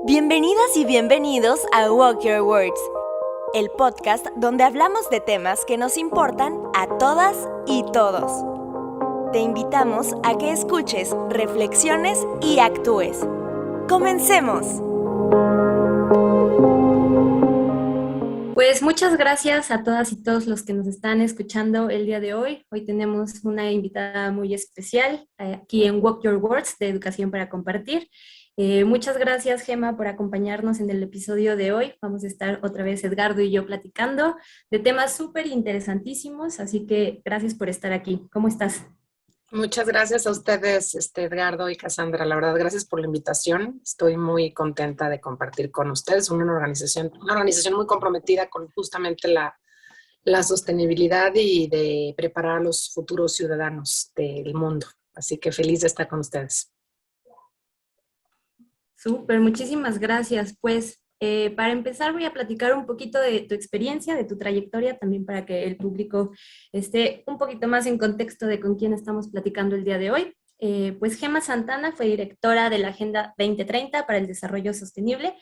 Bienvenidas y bienvenidos a Walk Your Words, el podcast donde hablamos de temas que nos importan a todas y todos. Te invitamos a que escuches, reflexiones y actúes. ¡Comencemos! Pues muchas gracias a todas y todos los que nos están escuchando el día de hoy. Hoy tenemos una invitada muy especial aquí en Walk Your Words de Educación para Compartir. Muchas gracias, Gema, por acompañarnos en el episodio de hoy. Vamos a estar otra vez Edgardo y yo platicando de temas súper interesantísimos, así que gracias por estar aquí. ¿Cómo estás? Muchas gracias a ustedes, Edgardo y Cassandra. La verdad, gracias por la invitación. Estoy muy contenta de compartir con ustedes una organización muy comprometida con justamente la sostenibilidad y de preparar a los futuros ciudadanos del mundo. Así que feliz de estar con ustedes. Súper, muchísimas gracias. Pues para empezar voy a platicar un poquito de tu experiencia, de tu trayectoria, también para que el público esté un poquito más en contexto de con quién estamos platicando el día de hoy. Pues Gema Santana fue directora de la Agenda 2030 para el Desarrollo Sostenible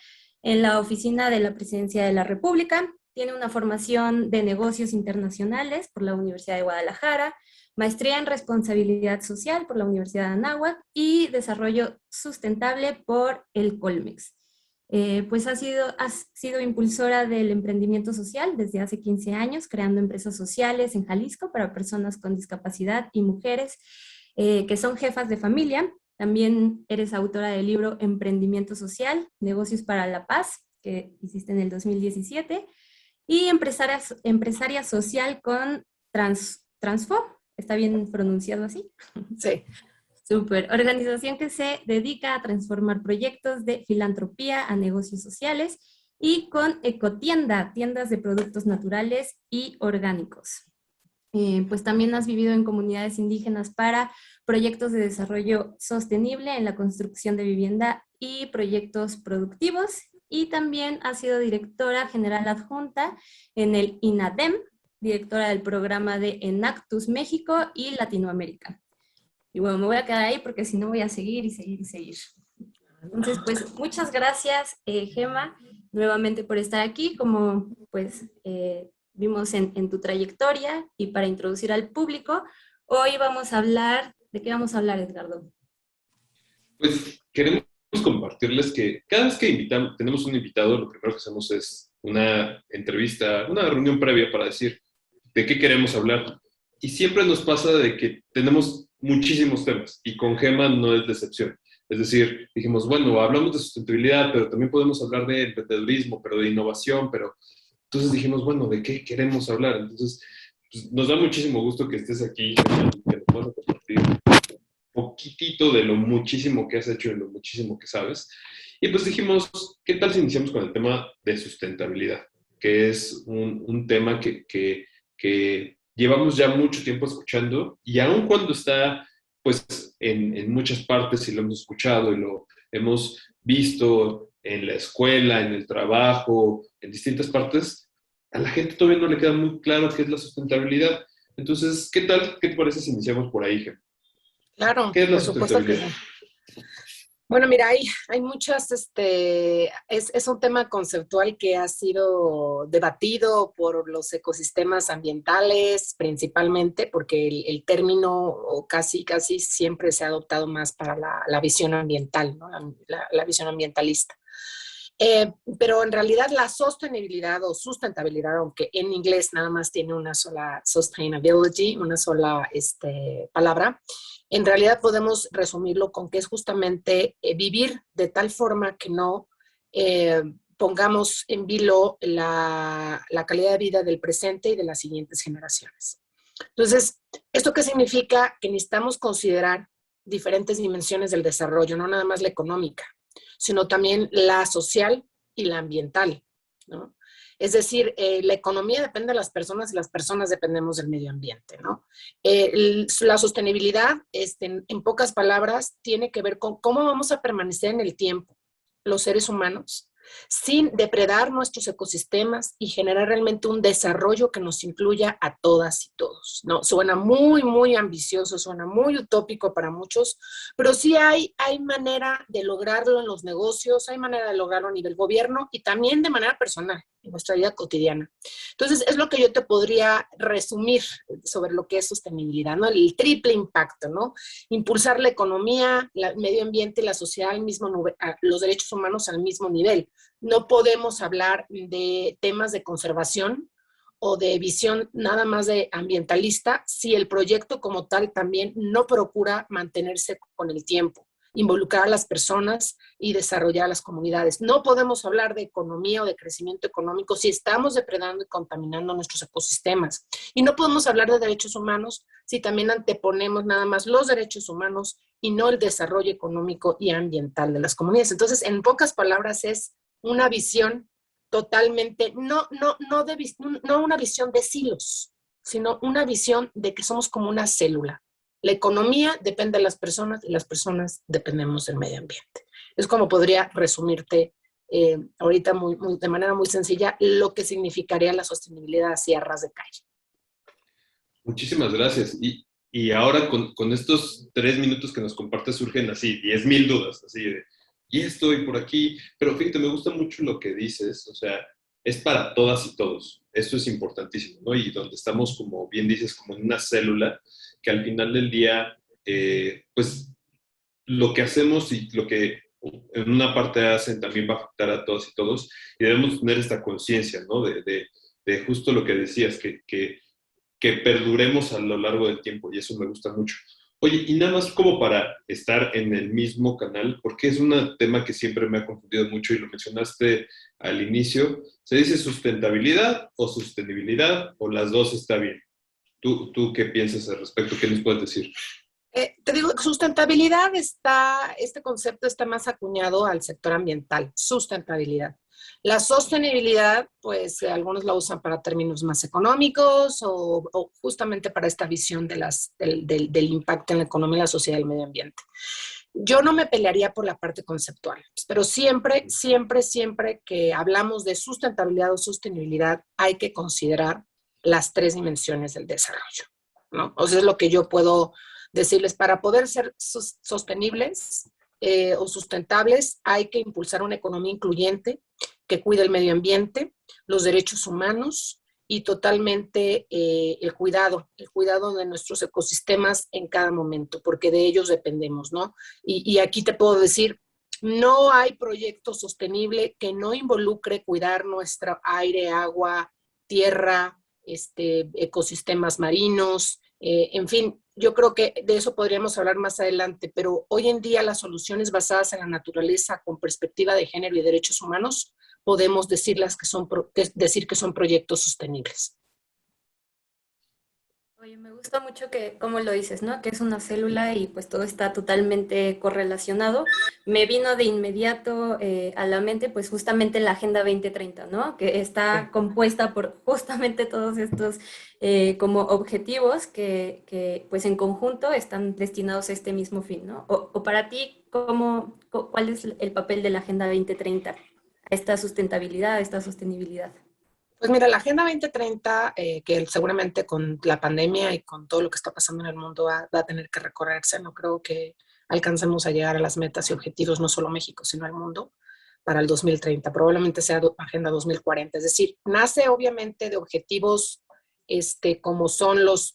en la Oficina de la Presidencia de la República. Tiene una formación de negocios internacionales por la Universidad de Guadalajara, maestría en responsabilidad social por la Universidad de Anáhuac y desarrollo sustentable por el Colmex. Pues has sido impulsora del emprendimiento social desde hace 15 años, creando empresas sociales en Jalisco para personas con discapacidad y mujeres que son jefas de familia. También eres autora del libro Emprendimiento Social, Negocios para la Paz, que hiciste en el 2017, y empresaria social con Transfo. ¿Está bien pronunciado así? Sí. Súper. Organización que se dedica a transformar proyectos de filantropía a negocios sociales, y con Ecotienda, tiendas de productos naturales y orgánicos. Pues también has vivido en comunidades indígenas para proyectos de desarrollo sostenible en la construcción de vivienda y proyectos productivos, y también has sido directora general adjunta en el INADEM, directora del programa de Enactus México y Latinoamérica. Y bueno, me voy a quedar ahí porque si no voy a seguir y seguir y seguir. Entonces, pues muchas gracias, Gema, nuevamente por estar aquí, como pues vimos en tu trayectoria. Y para introducir al público, hoy vamos a hablar, ¿de qué vamos a hablar, Edgardo? Pues queremos compartirles que cada vez que tenemos un invitado, lo primero que hacemos es una entrevista, una reunión previa para decir de qué queremos hablar. Y siempre nos pasa de que tenemos muchísimos temas, y con Gema no es la excepción. Es decir, dijimos, bueno, hablamos de sustentabilidad, pero también podemos hablar de emprendedurismo, pero de innovación, pero... Entonces dijimos, bueno, ¿de qué queremos hablar? Entonces, pues, nos da muchísimo gusto que estés aquí, Gema, que nos vas a compartir poquitito de lo muchísimo que has hecho y lo muchísimo que sabes. Y pues dijimos, ¿qué tal si iniciamos con el tema de sustentabilidad? Que es un tema que llevamos ya mucho tiempo escuchando, y aun cuando está pues en muchas partes y lo hemos escuchado y lo hemos visto en la escuela, en el trabajo, en distintas partes, a la gente todavía no le queda muy claro qué es la sustentabilidad. Entonces, ¿qué tal? ¿Qué te parece si iniciamos por ahí, Gem? Claro, ¿Qué es la por supuesto que sustentabilidad? sí. Bueno, mira, hay muchas, es un tema conceptual que ha sido debatido por los ecosistemas ambientales principalmente, porque el término casi siempre se ha adoptado más para la visión ambiental, ¿no? La visión ambientalista. Pero en realidad la sostenibilidad o sustentabilidad, aunque en inglés nada más tiene una sola sustainability, una sola palabra, en realidad podemos resumirlo con que es justamente vivir de tal forma que no pongamos en vilo la calidad de vida del presente y de las siguientes generaciones. Entonces, ¿esto qué significa? Que necesitamos considerar diferentes dimensiones del desarrollo, no nada más la económica, sino también la social y la ambiental, ¿no? Es decir, la economía depende de las personas y las personas dependemos del medio ambiente, ¿no? La sostenibilidad, en pocas palabras, tiene que ver con cómo vamos a permanecer en el tiempo los seres humanos sin depredar nuestros ecosistemas y generar realmente un desarrollo que nos incluya a todas y todos, ¿no? Suena muy, muy ambicioso, suena muy utópico para muchos, pero sí hay manera de lograrlo en los negocios, hay manera de lograrlo a nivel gobierno y también de manera personal, en nuestra vida cotidiana. Entonces, es lo que yo te podría resumir sobre lo que es sostenibilidad, ¿no? El triple impacto, ¿no? Impulsar la economía, el medio ambiente y la sociedad al mismo nivel, los derechos humanos al mismo nivel. No podemos hablar de temas de conservación o de visión nada más de ambientalista si el proyecto como tal también no procura mantenerse con el tiempo, involucrar a las personas y desarrollar a las comunidades. No podemos hablar de economía o de crecimiento económico si estamos depredando y contaminando nuestros ecosistemas. Y no podemos hablar de derechos humanos si también anteponemos nada más los derechos humanos y no el desarrollo económico y ambiental de las comunidades. Entonces, en pocas palabras, es una visión totalmente, no una visión de silos, sino una visión de que somos como una célula. La economía depende de las personas y las personas dependemos del medio ambiente. Es como podría resumirte ahorita de manera muy sencilla lo que significaría la sostenibilidad así a ras de calle. Muchísimas gracias. Y ahora con estos 3 minutos que nos compartes surgen así 10,000 dudas, así de, y estoy por aquí, pero fíjate, me gusta mucho lo que dices, o sea, es para todas y todos, esto es importantísimo, ¿no? Y donde estamos, como bien dices, como en una célula, que al final del día, pues lo que hacemos y lo que en una parte hacen también va a afectar a todos y todos, y debemos tener esta conciencia, ¿no? De justo lo que decías, que perduremos a lo largo del tiempo, y eso me gusta mucho. Oye, y nada más como para estar en el mismo canal, porque es un tema que siempre me ha confundido mucho y lo mencionaste al inicio, ¿se dice sustentabilidad o sostenibilidad o las dos está bien? ¿Tú qué piensas al respecto? ¿Qué nos puedes decir? Te digo, sustentabilidad este concepto está más acuñado al sector ambiental, sustentabilidad. La sostenibilidad, pues algunos la usan para términos más económicos o justamente para esta visión del impacto en la economía, la sociedad y el medio ambiente. Yo no me pelearía por la parte conceptual, pero siempre, siempre, siempre que hablamos de sustentabilidad o sostenibilidad, hay que considerar las tres dimensiones del desarrollo, ¿no? O sea, es lo que yo puedo decirles, para poder ser sostenibles o sustentables, hay que impulsar una economía incluyente que cuide el medio ambiente, los derechos humanos y totalmente el cuidado de nuestros ecosistemas en cada momento, porque de ellos dependemos, ¿no? Y aquí te puedo decir, no hay proyecto sostenible que no involucre cuidar nuestro aire, agua, tierra, ecosistemas marinos, en fin, yo creo que de eso podríamos hablar más adelante, pero hoy en día las soluciones basadas en la naturaleza con perspectiva de género y derechos humanos podemos decir que son proyectos sostenibles. Oye, me gusta mucho que, como lo dices, ¿no? Que es una célula y pues todo está totalmente correlacionado. Me vino de inmediato a la mente pues justamente la Agenda 2030, ¿no? Que está compuesta por justamente todos estos como objetivos que pues en conjunto están destinados a este mismo fin, ¿no? O para ti, ¿cuál es el papel de la Agenda 2030 a esta sustentabilidad, a esta sostenibilidad? Pues mira, la Agenda 2030, que seguramente con la pandemia y con todo lo que está pasando en el mundo va a tener que recorrerse, no creo que alcancemos a llegar a las metas y objetivos, no solo México, sino el mundo, para el 2030. Probablemente sea Agenda 2040. Es decir, nace obviamente de objetivos como son los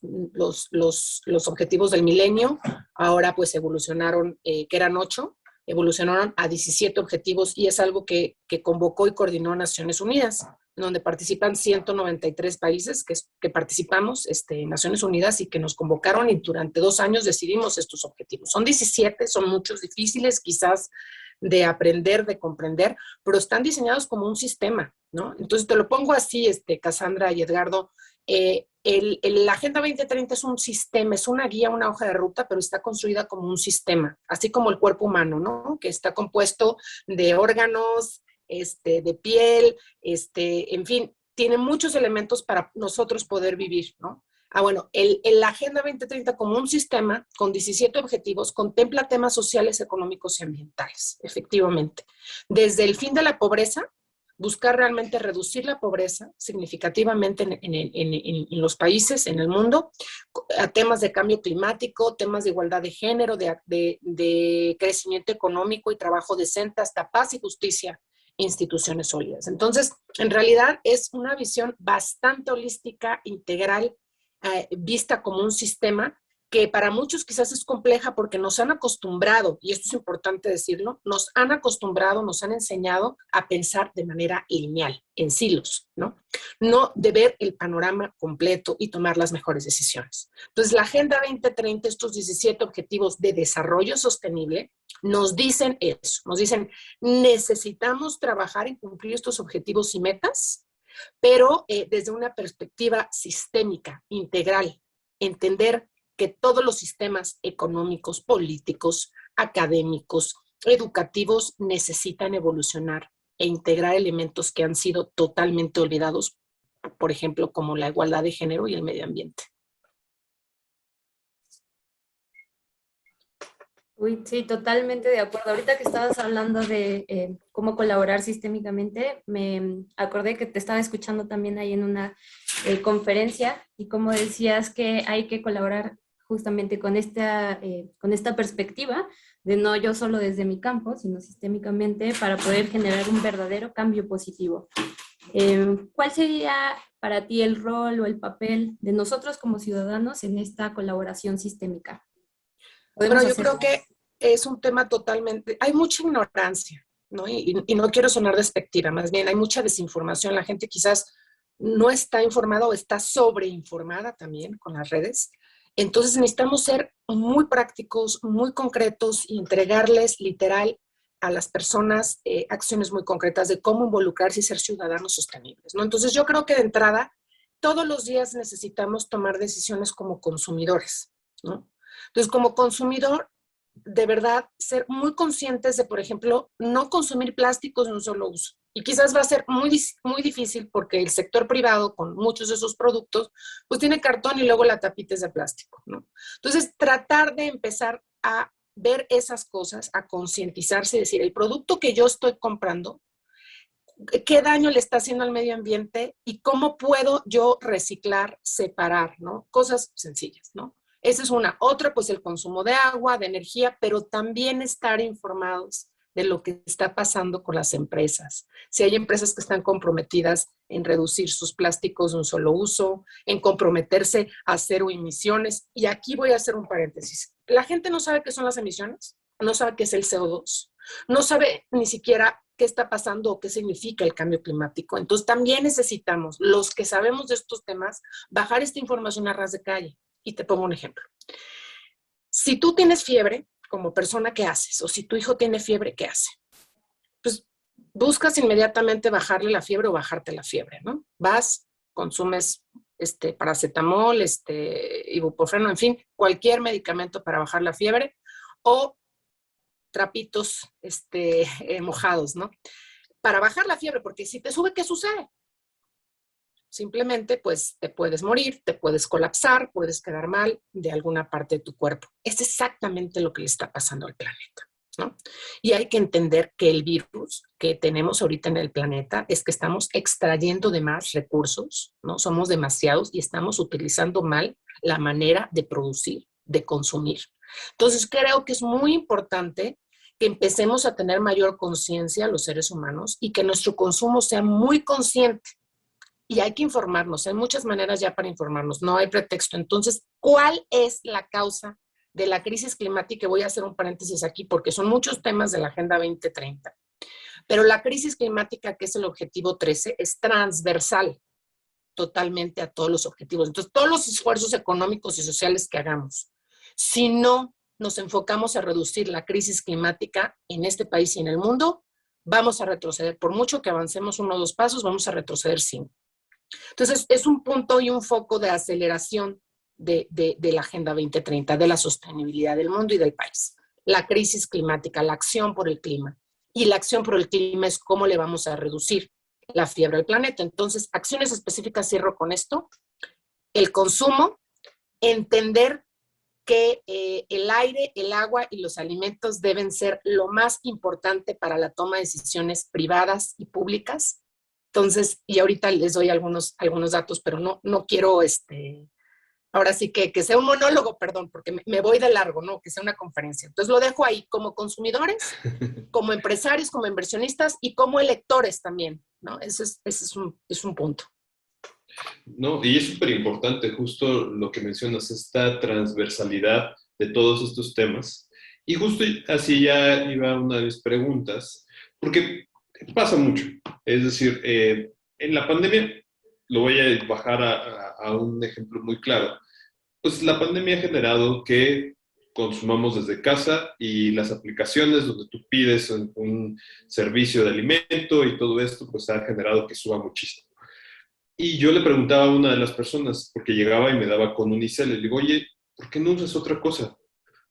objetivos del milenio. Ahora pues evolucionaron, que eran 8, evolucionaron a 17 objetivos y es algo que convocó y coordinó Naciones Unidas, donde participan 193 países que participamos en Naciones Unidas y que nos convocaron y durante 2 años decidimos estos objetivos. Son 17, son muchos, difíciles quizás de aprender, de comprender, pero están diseñados como un sistema, ¿no? Entonces te lo pongo así, Cassandra y Edgardo, la Agenda 2030 es un sistema, es una guía, una hoja de ruta, pero está construida como un sistema, así como el cuerpo humano, ¿no? Que está compuesto de órganos, de piel, en fin, tiene muchos elementos para nosotros poder vivir, ¿no? Bueno, la Agenda 2030 como un sistema con 17 objetivos contempla temas sociales, económicos y ambientales, efectivamente. Desde el fin de la pobreza, buscar realmente reducir la pobreza significativamente en los países, en el mundo, a temas de cambio climático, temas de igualdad de género, de crecimiento económico y trabajo decente, hasta paz y justicia, instituciones sólidas. Entonces, en realidad es una visión bastante holística, integral, vista como un sistema que para muchos quizás es compleja porque nos han acostumbrado, y esto es importante decirlo, nos han acostumbrado, nos han enseñado a pensar de manera lineal, en silos, ¿no? No de ver el panorama completo y tomar las mejores decisiones. Entonces, la Agenda 2030, estos 17 objetivos de desarrollo sostenible, nos dicen eso, nos dicen, necesitamos trabajar en cumplir estos objetivos y metas, pero desde una perspectiva sistémica, integral, entender que todos los sistemas económicos, políticos, académicos, educativos necesitan evolucionar e integrar elementos que han sido totalmente olvidados, por ejemplo, como la igualdad de género y el medio ambiente. Uy, sí, totalmente de acuerdo. Ahorita que estabas hablando de cómo colaborar sistémicamente, me acordé que te estaba escuchando también ahí en una conferencia y como decías que hay que colaborar justamente con esta perspectiva de no yo solo desde mi campo, sino sistémicamente para poder generar un verdadero cambio positivo. ¿Cuál sería para ti el rol o el papel de nosotros como ciudadanos en esta colaboración sistémica? Bueno, yo creo que es un tema totalmente, hay mucha ignorancia, ¿no? Y no quiero sonar despectiva, más bien hay mucha desinformación, la gente quizás no está informada o está sobreinformada también con las redes. Entonces necesitamos ser muy prácticos, muy concretos y entregarles literal a las personas acciones muy concretas de cómo involucrarse y ser ciudadanos sostenibles, ¿no? Entonces yo creo que de entrada todos los días necesitamos tomar decisiones como consumidores, ¿no? Entonces, como consumidor, de verdad, ser muy conscientes de, por ejemplo, no consumir plásticos de un solo uso. Y quizás va a ser muy difícil porque el sector privado, con muchos de esos productos, pues tiene cartón y luego la tapita es de plástico, ¿no? Entonces, tratar de empezar a ver esas cosas, a concientizarse y decir, el producto que yo estoy comprando, qué daño le está haciendo al medio ambiente y cómo puedo yo reciclar, separar, ¿no? Cosas sencillas, ¿no? Esa es una. Otra, pues el consumo de agua, de energía, pero también estar informados de lo que está pasando con las empresas. Si hay empresas que están comprometidas en reducir sus plásticos de un solo uso, en comprometerse a cero emisiones. Y aquí voy a hacer un paréntesis. La gente no sabe qué son las emisiones, no sabe qué es el CO2, no sabe ni siquiera qué está pasando o qué significa el cambio climático. Entonces también necesitamos, los que sabemos de estos temas, bajar esta información a ras de calle. Y te pongo un ejemplo. Si tú tienes fiebre, como persona, ¿qué haces? O si tu hijo tiene fiebre, ¿qué hace? Pues buscas inmediatamente bajarle la fiebre o bajarte la fiebre, ¿no? Vas, consumes paracetamol, ibuprofeno, en fin, cualquier medicamento para bajar la fiebre o trapitos mojados, ¿no? Para bajar la fiebre, porque si te sube, ¿qué sucede? Simplemente, pues, te puedes morir, te puedes colapsar, puedes quedar mal de alguna parte de tu cuerpo. Es exactamente lo que le está pasando al planeta, ¿no? Y hay que entender que el virus que tenemos ahorita en el planeta es que estamos extrayendo de más recursos, ¿no? Somos demasiados y estamos utilizando mal la manera de producir, de consumir. Entonces, creo que es muy importante que empecemos a tener mayor conciencia los seres humanos y que nuestro consumo sea muy consciente. Y hay que informarnos, hay muchas maneras ya para informarnos, no hay pretexto. Entonces, ¿cuál es la causa de la crisis climática? Voy a hacer un paréntesis aquí porque son muchos temas de la Agenda 2030. Pero la crisis climática, que es el objetivo 13, es transversal totalmente a todos los objetivos. Entonces, todos los esfuerzos económicos y sociales que hagamos, si no nos enfocamos a reducir la crisis climática en este país y en el mundo, vamos a retroceder. Por mucho que avancemos 1 o 2 pasos, vamos a retroceder 5. Entonces, es un punto y un foco de aceleración de la Agenda 2030, de la sostenibilidad del mundo y del país. La crisis climática, la acción por el clima. Y la acción por el clima es cómo le vamos a reducir la fiebre al planeta. Entonces, acciones específicas, cierro con esto. el consumo, entender que el aire, el agua y los alimentos deben ser lo más importante para la toma de decisiones privadas y públicas. Entonces, y ahorita les doy algunos datos, pero no quiero, ahora sí que sea un monólogo, perdón, porque me voy de largo, ¿no? Que sea una conferencia. Entonces lo dejo ahí como consumidores, como empresarios, como inversionistas y como electores también, ¿no? Ese es un punto. No, y es súper importante justo lo que mencionas, esta transversalidad de todos estos temas. Y justo así ya iba una de mis preguntas, porque pasa mucho. Es decir, en la pandemia, lo voy a bajar a un ejemplo muy claro, pues la pandemia ha generado que consumamos desde casa y las aplicaciones donde tú pides un servicio de alimento y todo esto, pues ha generado que suba muchísimo. Y yo le preguntaba a una de las personas, porque llegaba y me daba con Unicel, le digo, oye, ¿por qué no usas otra cosa?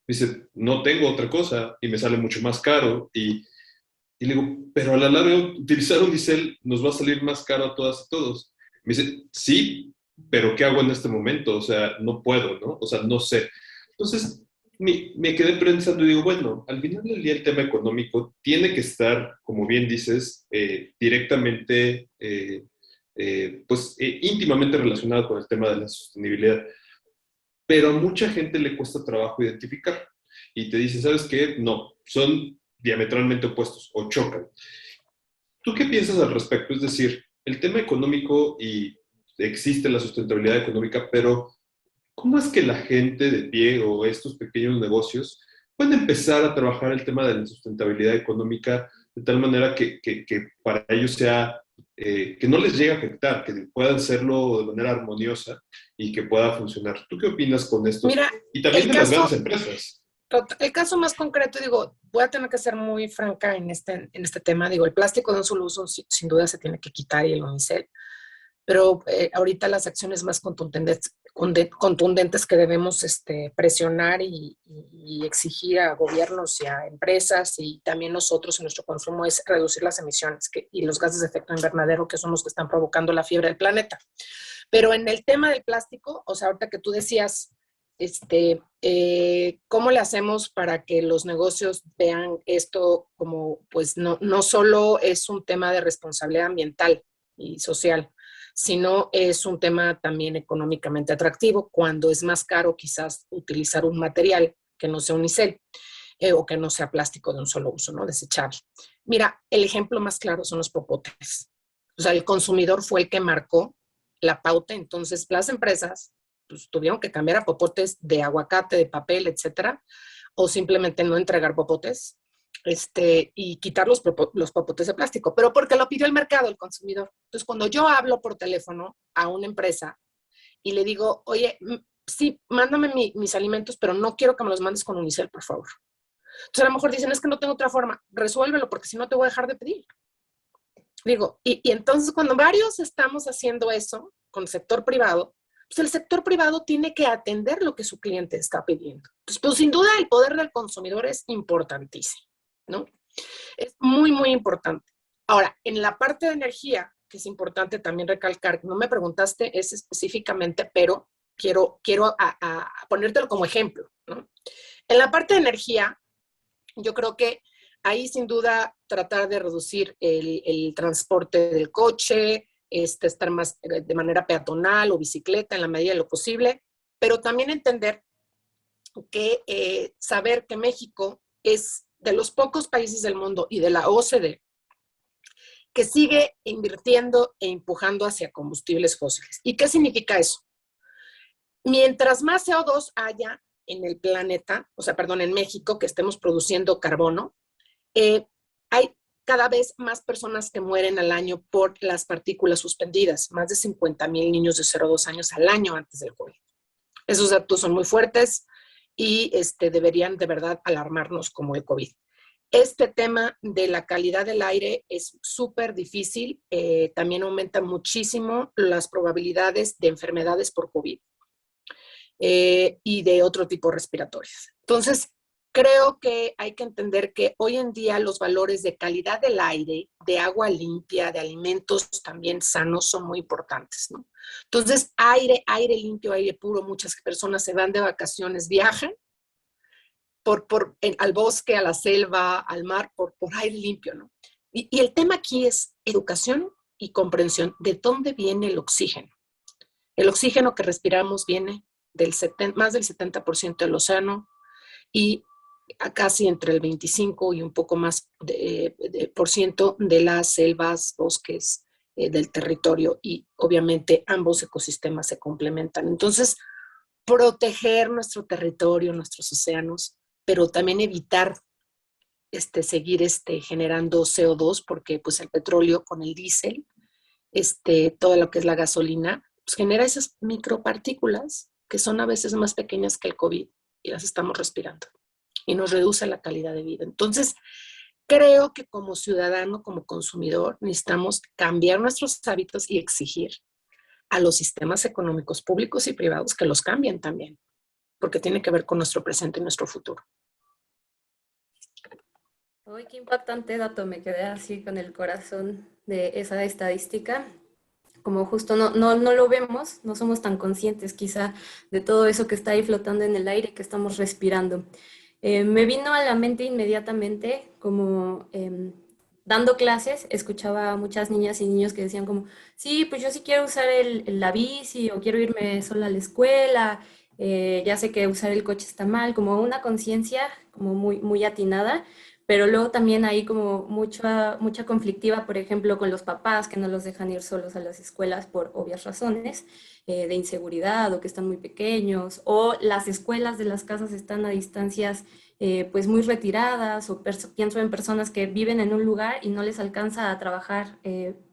Me dice, no tengo otra cosa y me sale mucho más caro. Y le digo, pero a la larga utilizar Unicel nos va a salir más caro a todas y todos. Me dice, sí, pero ¿qué hago en este momento? O sea, no puedo, ¿no? O sea, no sé. Entonces, me quedé pensando y digo, bueno, al final del día el tema económico tiene que estar, como bien dices, directamente íntimamente relacionado con el tema de la sostenibilidad. Pero a mucha gente le cuesta trabajo identificar y te dice, ¿sabes qué? No, son diametralmente opuestos o chocan. ¿Tú qué piensas al respecto? Es decir, el tema económico y existe la sustentabilidad económica, pero ¿cómo es que la gente de pie o estos pequeños negocios pueden empezar a trabajar el tema de la sustentabilidad económica de tal manera que para ellos sea, que no les llegue a afectar, que puedan hacerlo de manera armoniosa y que pueda funcionar? ¿Tú qué opinas con esto? Mira, Y también de las grandes empresas. el caso más concreto, digo, voy a tener que ser muy franca en este tema. Digo, el plástico de un solo uso sin duda se tiene que quitar y el unicel, pero ahorita las acciones más contundentes que debemos presionar y exigir a gobiernos y a empresas y también nosotros en nuestro consumo es reducir las emisiones y los gases de efecto invernadero, que son los que están provocando la fiebre del planeta. Pero en el tema del plástico, o sea, ahorita que tú decías, ¿cómo le hacemos para que los negocios vean esto como, pues, no solo es un tema de responsabilidad ambiental y social, sino es un tema también económicamente atractivo cuando es más caro quizás utilizar un material que no sea unicel o que no sea plástico de un solo uso, ¿no? Desechable. Mira, el ejemplo más claro son los popotes. O sea, el consumidor fue el que marcó la pauta, entonces las empresas pues, tuvieron que cambiar a popotes de aguacate, de papel, etcétera, o simplemente no entregar popotes y quitar los popotes de plástico, pero porque lo pidió el mercado, el consumidor. Entonces, cuando yo hablo por teléfono a una empresa y le digo, oye, sí, mándame mis alimentos, pero no quiero que me los mandes con unicel, por favor. Entonces, a lo mejor dicen, es que no tengo otra forma, resuélvelo, porque si no te voy a dejar de pedir. Digo, y entonces cuando varios estamos haciendo eso con el sector privado, pues el sector privado tiene que atender lo que su cliente está pidiendo. Entonces, pues sin duda el poder del consumidor es importantísimo, ¿no? Es muy, muy importante. Ahora, en la parte de energía, que es importante también recalcar, no me preguntaste es específicamente, pero quiero ponértelo como ejemplo, ¿no? En la parte de energía, yo creo que ahí sin duda tratar de reducir el transporte del coche, estar más de manera peatonal o bicicleta en la medida de lo posible, pero también entender que saber que México es de los pocos países del mundo y de la OCDE que sigue invirtiendo e empujando hacia combustibles fósiles. ¿Y qué significa eso? Mientras más CO2 haya en el planeta, en México, que estemos produciendo carbono, hay cada vez más personas que mueren al año por las partículas suspendidas, más de 50,000 niños de 0 a 2 años al año antes del COVID. Esos datos son muy fuertes y deberían de verdad alarmarnos como el COVID. Este tema de la calidad del aire es súper difícil, también aumenta muchísimo las probabilidades de enfermedades por COVID y de otro tipo respiratorias. Entonces, creo que hay que entender que hoy en día los valores de calidad del aire, de agua limpia, de alimentos también sanos son muy importantes, ¿no? Entonces, aire limpio, aire puro, muchas personas se van de vacaciones, viajan al bosque, a la selva, al mar, por aire limpio, ¿no? Y el tema aquí es educación y comprensión de dónde viene el oxígeno. El oxígeno que respiramos viene más del 70% del océano y a casi entre el 25 y un poco más por ciento de las selvas, bosques del territorio, y obviamente ambos ecosistemas se complementan. Entonces, proteger nuestro territorio, nuestros océanos, pero también evitar seguir generando CO2, porque pues el petróleo con el diésel, todo lo que es la gasolina, pues genera esas micropartículas que son a veces más pequeñas que el COVID y las estamos respirando y nos reduce la calidad de vida. Entonces, creo que como ciudadano, como consumidor, necesitamos cambiar nuestros hábitos y exigir a los sistemas económicos públicos y privados que los cambien también, porque tiene que ver con nuestro presente y nuestro futuro. Uy, qué impactante dato, me quedé así con el corazón de esa estadística. Como justo no lo vemos, no somos tan conscientes quizá de todo eso que está ahí flotando en el aire que estamos respirando. Me vino a la mente inmediatamente como dando clases, escuchaba a muchas niñas y niños que decían como, sí, pues yo sí quiero usar la bici o quiero irme sola a la escuela, ya sé que usar el coche está mal, como una conciencia como muy atinada, pero luego también hay como mucha conflictiva, por ejemplo, con los papás que no los dejan ir solos a las escuelas por obvias razones de inseguridad o que están muy pequeños, o las escuelas de las casas están a distancias pues muy retiradas, o pienso en personas que viven en un lugar y no les alcanza a trabajar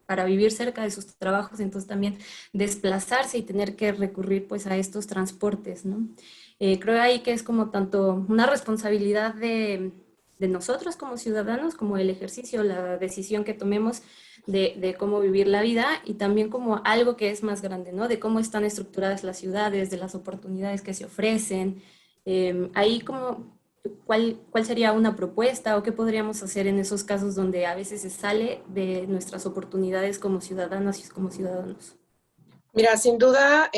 para vivir cerca de sus trabajos, entonces también desplazarse y tener que recurrir pues a estos transportes, ¿no? Creo ahí que es como tanto una responsabilidad de nosotros como ciudadanos, como el ejercicio, la decisión que tomemos de cómo vivir la vida, y también como algo que es más grande, ¿no? De cómo están estructuradas las ciudades, de las oportunidades que se ofrecen. Ahí como, ¿cuál sería una propuesta o qué podríamos hacer en esos casos donde a veces se sale de nuestras oportunidades como ciudadanas y como ciudadanos? Mira, sin duda,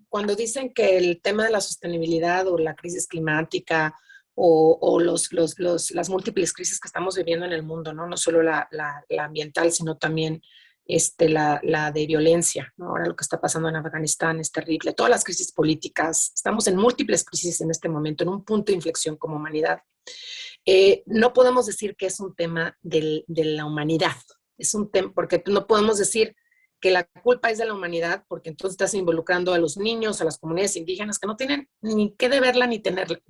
cuando dicen que el tema de la sostenibilidad o la crisis climática o las múltiples crisis que estamos viviendo en el mundo, ¿no? No solo la ambiental, sino también la de violencia, ¿no? Ahora lo que está pasando en Afganistán es terrible. Todas las crisis políticas, estamos en múltiples crisis en este momento, en un punto de inflexión como humanidad. No podemos decir que es un tema de la humanidad, es un tema, porque no podemos decir que la culpa es de la humanidad, porque entonces estás involucrando a los niños, a las comunidades indígenas, que no tienen ni qué deberla ni tenerla,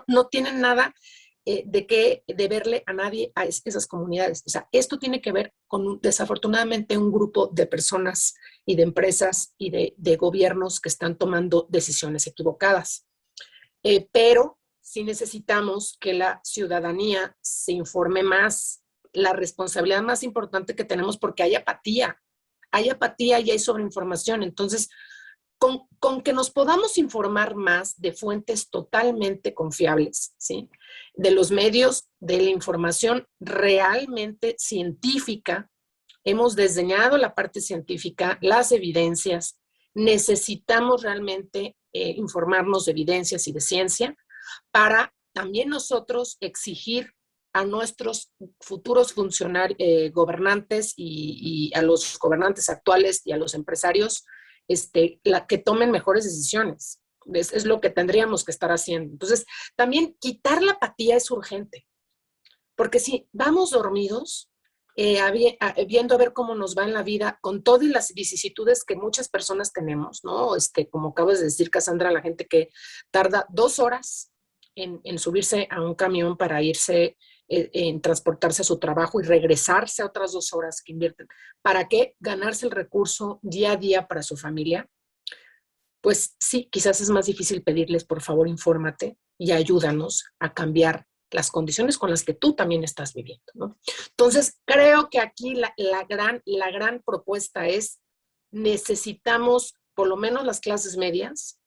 no tienen nada de qué deberle a nadie a esas comunidades. O sea, esto tiene que ver con, desafortunadamente, un grupo de personas y de empresas y de gobiernos que están tomando decisiones equivocadas. Pero sí necesitamos que la ciudadanía se informe más, la responsabilidad más importante que tenemos, porque hay apatía y hay sobreinformación. Entonces, con que nos podamos informar más de fuentes totalmente confiables, ¿sí? De los medios, de la información realmente científica, hemos desdeñado la parte científica, las evidencias, necesitamos realmente informarnos de evidencias y de ciencia para también nosotros exigir a nuestros futuros gobernantes y a los gobernantes actuales y a los empresarios que tomen mejores decisiones. Es lo que tendríamos que estar haciendo. Entonces, también quitar la apatía es urgente, porque si vamos dormidos, viendo a ver cómo nos va en la vida, con todas las vicisitudes que muchas personas tenemos, ¿no? Como acabas de decir, Cassandra, la gente que tarda 2 horas en subirse a un camión para irse, en transportarse a su trabajo y regresarse a otras 2 horas que invierten. ¿Para qué? Ganarse el recurso día a día para su familia. Pues sí, quizás es más difícil pedirles, por favor, infórmate y ayúdanos a cambiar las condiciones con las que tú también estás viviendo, ¿no? Entonces, creo que aquí la gran propuesta es, necesitamos, por lo menos las clases medias,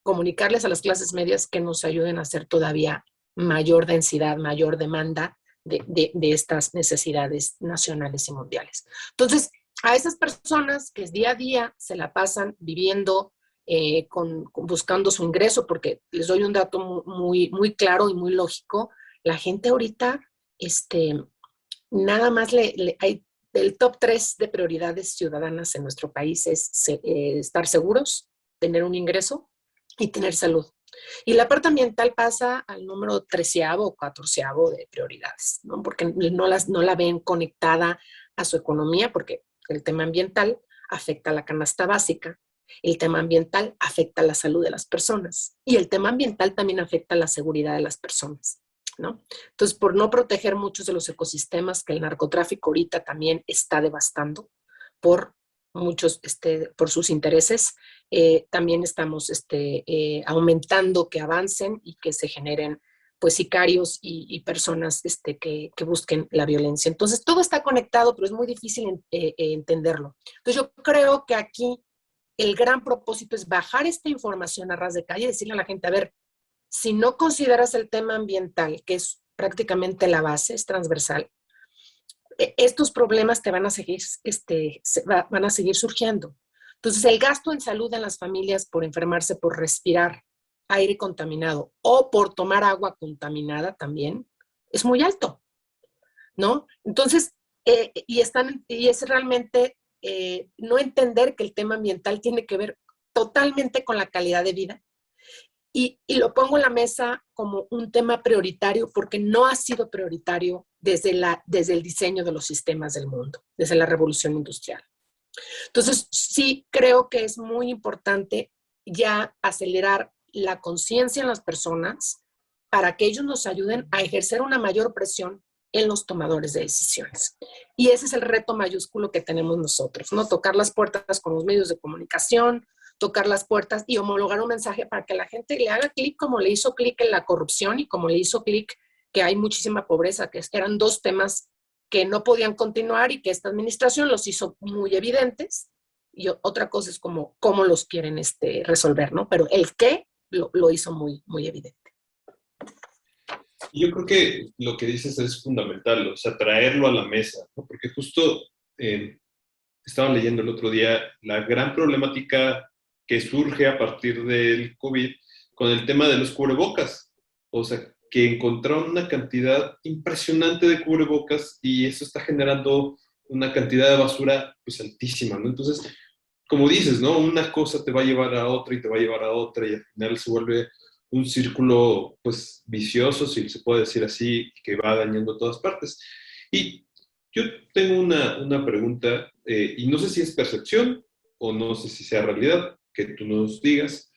comunicarles a las clases medias que nos ayuden a hacer todavía mayor densidad, mayor demanda de estas necesidades nacionales y mundiales. Entonces, a esas personas que día a día se la pasan viviendo, buscando su ingreso, porque les doy un dato muy claro y muy lógico, la gente ahorita, nada más hay el top 3 de prioridades ciudadanas en nuestro país es estar seguros, tener un ingreso y tener salud. Y la parte ambiental pasa al número 13º o 14º de prioridades, ¿no? Porque no la ven conectada a su economía, porque el tema ambiental afecta a la canasta básica, el tema ambiental afecta a la salud de las personas y el tema ambiental también afecta a la seguridad de las personas, ¿no? Entonces, por no proteger muchos de los ecosistemas que el narcotráfico ahorita también está devastando por muchos, por sus intereses, también estamos aumentando que avancen y que se generen pues sicarios y personas que busquen la violencia. Entonces, todo está conectado, pero es muy difícil entenderlo. Entonces, yo creo que aquí el gran propósito es bajar esta información a ras de calle y decirle a la gente, a ver, si no consideras el tema ambiental, que es prácticamente la base, es transversal, estos problemas te van a seguir, van a seguir surgiendo. Entonces, el gasto en salud en las familias por enfermarse, por respirar aire contaminado o por tomar agua contaminada también, es muy alto, ¿no? Entonces, y es realmente no entender que el tema ambiental tiene que ver totalmente con la calidad de vida. Y lo pongo en la mesa como un tema prioritario porque no ha sido prioritario desde el diseño de los sistemas del mundo, desde la revolución industrial. Entonces, sí creo que es muy importante ya acelerar la conciencia en las personas para que ellos nos ayuden a ejercer una mayor presión en los tomadores de decisiones. Y ese es el reto mayúsculo que tenemos nosotros, ¿no? Tocar las puertas con los medios de comunicación, tocar las puertas y homologar un mensaje para que la gente le haga clic como le hizo clic en la corrupción y como le hizo clic que hay muchísima pobreza, que eran dos temas que no podían continuar y que esta administración los hizo muy evidentes. Y otra cosa es cómo los quieren resolver, ¿no? Pero el qué lo hizo muy evidente. Yo creo que lo que dices es fundamental, o sea, traerlo a la mesa, ¿no? Porque justo estaba leyendo el otro día la gran problemática que surge a partir del COVID con el tema de los cubrebocas. O sea, que encontraron una cantidad impresionante de cubrebocas y eso está generando una cantidad de basura pues altísima, ¿no? Entonces, como dices, ¿no? Una cosa te va a llevar a otra y te va a llevar a otra y al final se vuelve un círculo pues vicioso, si se puede decir así, que va dañando todas partes. Y yo tengo una pregunta, y no sé si es percepción o no sé si sea realidad, que tú nos digas.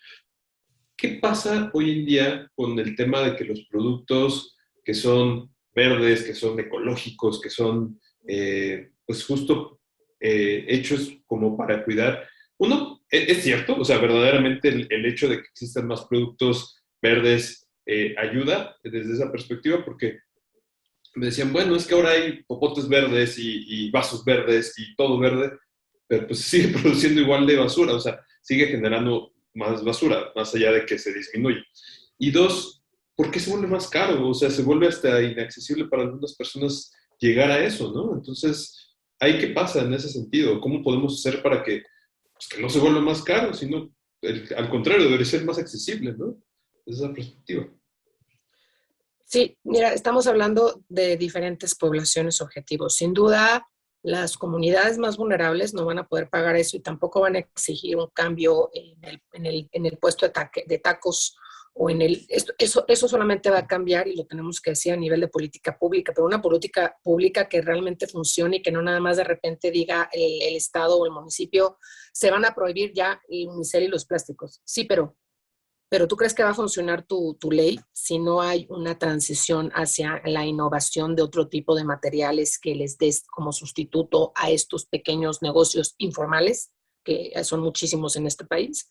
¿Qué pasa hoy en día con el tema de que los productos que son verdes, que son ecológicos, que son pues justo hechos como para cuidar? Uno, es cierto, o sea, verdaderamente el hecho de que existan más productos verdes ayuda desde esa perspectiva porque me decían, bueno, es que ahora hay popotes verdes y vasos verdes y todo verde, pero pues sigue produciendo igual de basura, o sea, sigue generando más basura, más allá de que se disminuye. Y dos, ¿por qué se vuelve más caro? O sea, se vuelve hasta inaccesible para algunas personas llegar a eso, ¿no? Entonces, ¿ahí qué pasa en ese sentido? ¿Cómo podemos hacer para que, pues, que no se vuelva más caro, sino al contrario, debería ser más accesible, ¿no? Desde esa perspectiva. Sí, mira, estamos hablando de diferentes poblaciones objetivos. Sin duda, las comunidades más vulnerables no van a poder pagar eso y tampoco van a exigir un cambio en el puesto de tacos o eso solamente va a cambiar y lo tenemos que decir a nivel de política pública, pero una política pública que realmente funcione y que no nada más de repente diga el Estado o el municipio se van a prohibir ya el unicel y los plásticos. Sí, pero ¿tú crees que va a funcionar tu ley si no hay una transición hacia la innovación de otro tipo de materiales que les des como sustituto a estos pequeños negocios informales, que son muchísimos en este país?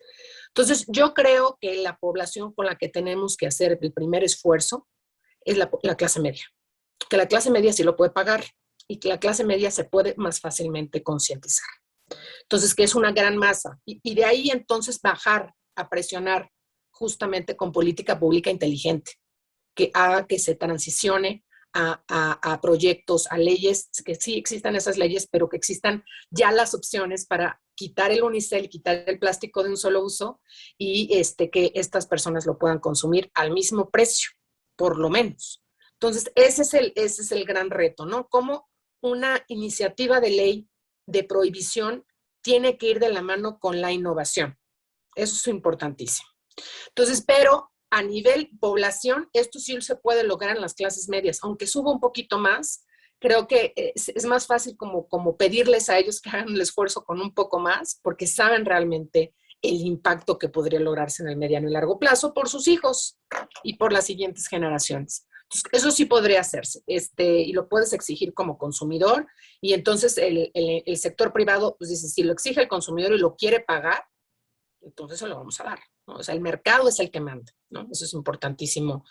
Entonces, yo creo que la población con la que tenemos que hacer el primer esfuerzo es la clase media. Que la clase media sí lo puede pagar y que la clase media se puede más fácilmente concientizar. Entonces, que es una gran masa. Y de ahí entonces bajar a presionar justamente con política pública inteligente, que haga que se transicione a proyectos, a leyes, que sí existan esas leyes, pero que existan ya las opciones para quitar el unicel, quitar el plástico de un solo uso y que estas personas lo puedan consumir al mismo precio, por lo menos. Entonces, ese es el gran reto, ¿no? Cómo una iniciativa de ley de prohibición tiene que ir de la mano con la innovación. Eso es importantísimo. Entonces, pero a nivel población, esto sí se puede lograr en las clases medias, aunque suba un poquito más. Creo que es más fácil como pedirles a ellos que hagan el esfuerzo con un poco más, porque saben realmente el impacto que podría lograrse en el mediano y largo plazo por sus hijos y por las siguientes generaciones. Entonces, eso sí podría hacerse, y lo puedes exigir como consumidor, y entonces el sector privado, pues dice, si lo exige el consumidor y lo quiere pagar, entonces se lo vamos a dar, ¿no? O sea, el mercado es el que manda, ¿no? Eso es importantísimo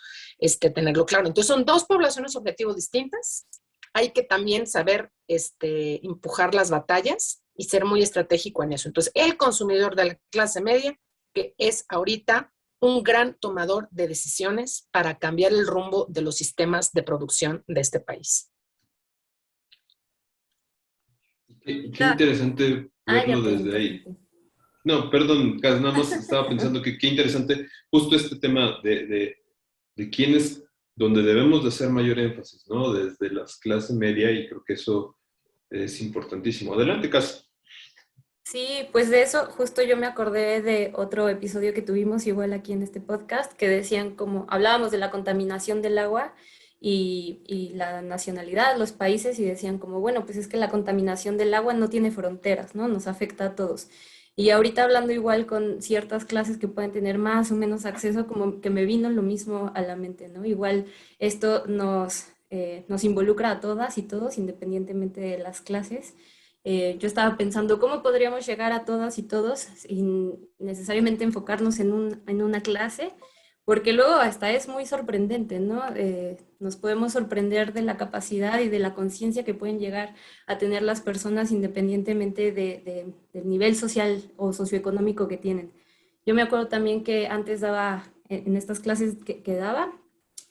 tenerlo claro. Entonces, son dos poblaciones objetivos distintas. Hay que también saber empujar las batallas y ser muy estratégico en eso. Entonces, el consumidor de la clase media, que es ahorita un gran tomador de decisiones para cambiar el rumbo de los sistemas de producción de este país. Qué interesante verlo desde ahí. No, perdón, Cas, nada más estaba pensando que qué interesante justo este tema de quiénes, donde debemos de hacer mayor énfasis, ¿no? Desde las clases media, y creo que eso es importantísimo. Adelante, Cas. Sí, pues de eso justo yo me acordé de otro episodio que tuvimos igual aquí en este podcast, que decían como, hablábamos de la contaminación del agua y la nacionalidad, los países, y decían como, bueno, pues es que la contaminación del agua no tiene fronteras, ¿no? Nos afecta a todos. Y ahorita hablando igual con ciertas clases que pueden tener más o menos acceso, como que me vino lo mismo a la mente, ¿no? Igual esto nos involucra a todas y todos, independientemente de las clases. Yo estaba pensando cómo podríamos llegar a todas y todos sin necesariamente enfocarnos en una clase, porque luego hasta es muy sorprendente, ¿no? Nos podemos sorprender de la capacidad y de la conciencia que pueden llegar a tener las personas independientemente del nivel social o socioeconómico que tienen. Yo me acuerdo también que antes daba, en estas clases que daba,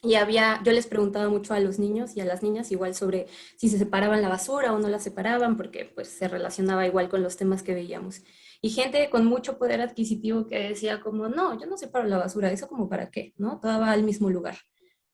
y yo les preguntaba mucho a los niños y a las niñas igual sobre si se separaban la basura o no la separaban, porque pues se relacionaba igual con los temas que veíamos. Y gente con mucho poder adquisitivo que decía como, no, yo no separo la basura, eso como para qué, ¿no? Toda va al mismo lugar.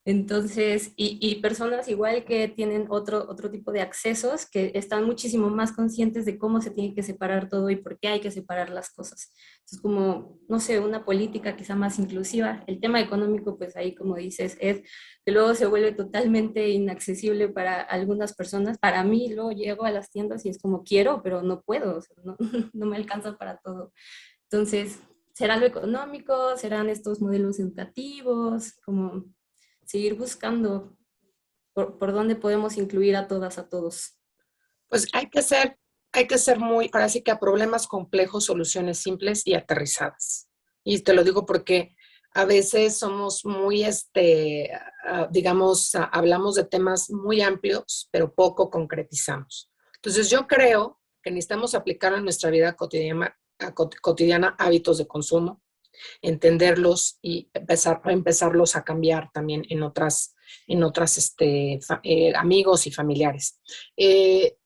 Entonces, y personas igual que tienen otro tipo de accesos, que están muchísimo más conscientes de cómo se tiene que separar todo y por qué hay que separar las cosas. Entonces, como, no sé, una política quizá más inclusiva. El tema económico, pues ahí, como dices, es que luego se vuelve totalmente inaccesible para algunas personas. Para mí, luego llego a las tiendas y es como quiero, pero no puedo, o sea, no, no me alcanza para todo. Entonces, ¿será lo económico? ¿Serán estos modelos educativos? Como seguir buscando por dónde podemos incluir a todas, a todos. Pues hay que ser muy, ahora sí que a problemas complejos, soluciones simples y aterrizadas. Y te lo digo porque a veces somos muy, digamos, hablamos de temas muy amplios, pero poco concretizamos. Entonces yo creo que necesitamos aplicar en nuestra vida cotidiana hábitos de consumo, entenderlos y empezarlos a cambiar también en otras amigos y familiares.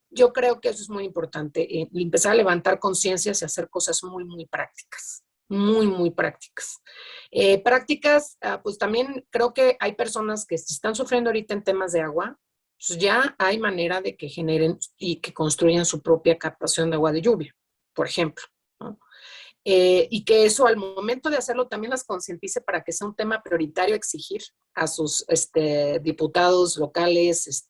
Yo creo que eso es muy importante, empezar a levantar conciencias y hacer cosas muy, muy prácticas, muy, muy prácticas. Pues también creo que hay personas que están sufriendo ahorita en temas de agua, pues ya hay manera de que generen y que construyan su propia captación de agua de lluvia, por ejemplo, ¿no? Y que eso al momento de hacerlo también las concientice para que sea un tema prioritario exigir a sus diputados locales,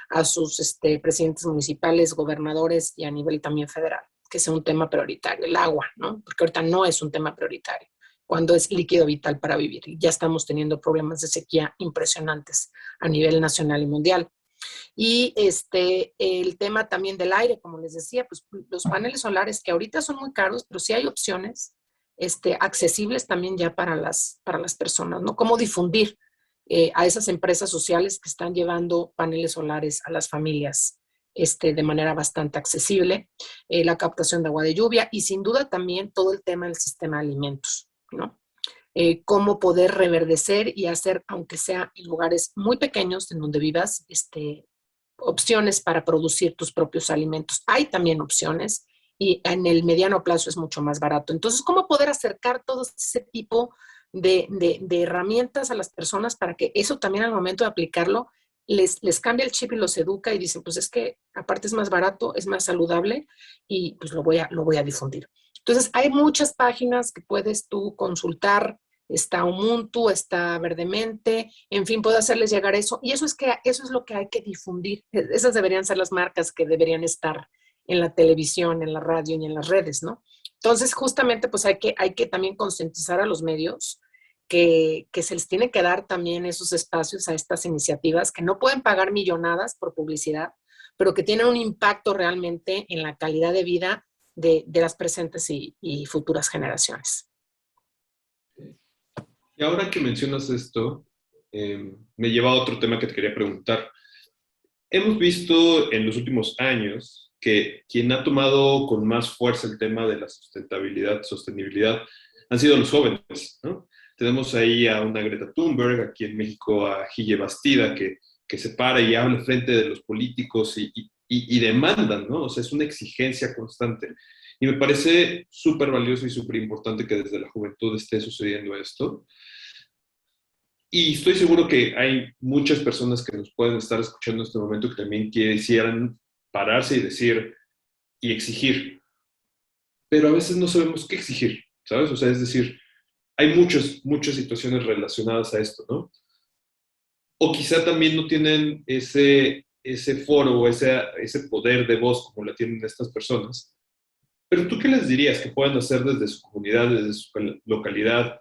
a sus presidentes municipales, gobernadores y a nivel también federal, que sea un tema prioritario, el agua, ¿no? Porque ahorita no es un tema prioritario, cuando es líquido vital para vivir. Y ya estamos teniendo problemas de sequía impresionantes a nivel nacional y mundial. Y el tema también del aire, como les decía, pues los paneles solares que ahorita son muy caros, pero sí hay opciones accesibles también ya para las personas, ¿no? Cómo difundir a esas empresas sociales que están llevando paneles solares a las familias de manera bastante accesible, la captación de agua de lluvia y sin duda también todo el tema del sistema de alimentos, ¿no? cómo poder reverdecer y hacer, aunque sea en lugares muy pequeños en donde vivas, opciones para producir tus propios alimentos. Hay también opciones y en el mediano plazo es mucho más barato. Entonces, ¿cómo poder acercar todo ese tipo de herramientas a las personas para que eso también al momento de aplicarlo les cambia el chip y los educa y dicen, pues es que aparte es más barato, es más saludable y pues lo voy a difundir. Entonces, hay muchas páginas que puedes tú consultar. Está Umuntu, está Verdemente, en fin, puedo hacerles llegar eso. Y eso es lo que hay que difundir. Esas deberían ser las marcas que deberían estar en la televisión, en la radio y en las redes, ¿no? Entonces, justamente, pues hay que también concientizar a los medios que se les tiene que dar también esos espacios a estas iniciativas que no pueden pagar millonadas por publicidad, pero que tienen un impacto realmente en la calidad de vida de las presentes y futuras generaciones. Y ahora que mencionas esto, me lleva a otro tema que te quería preguntar. Hemos visto en los últimos años que quien ha tomado con más fuerza el tema de la sostenibilidad, han sido los jóvenes, ¿no? Tenemos ahí a una Greta Thunberg, aquí en México a Gille Bastida, que se para y habla frente de los políticos y demandan, ¿no? O sea, es una exigencia constante. Y me parece súper valioso y súper importante que desde la juventud esté sucediendo esto. Y estoy seguro que hay muchas personas que nos pueden estar escuchando en este momento que también quisieran pararse y decir y exigir. Pero a veces no sabemos qué exigir, ¿sabes? O sea, es decir, hay muchas situaciones relacionadas a esto, ¿no? O quizá también no tienen ese foro o ese poder de voz como la tienen estas personas. Pero ¿tú qué les dirías que pueden hacer desde su comunidad, desde su localidad,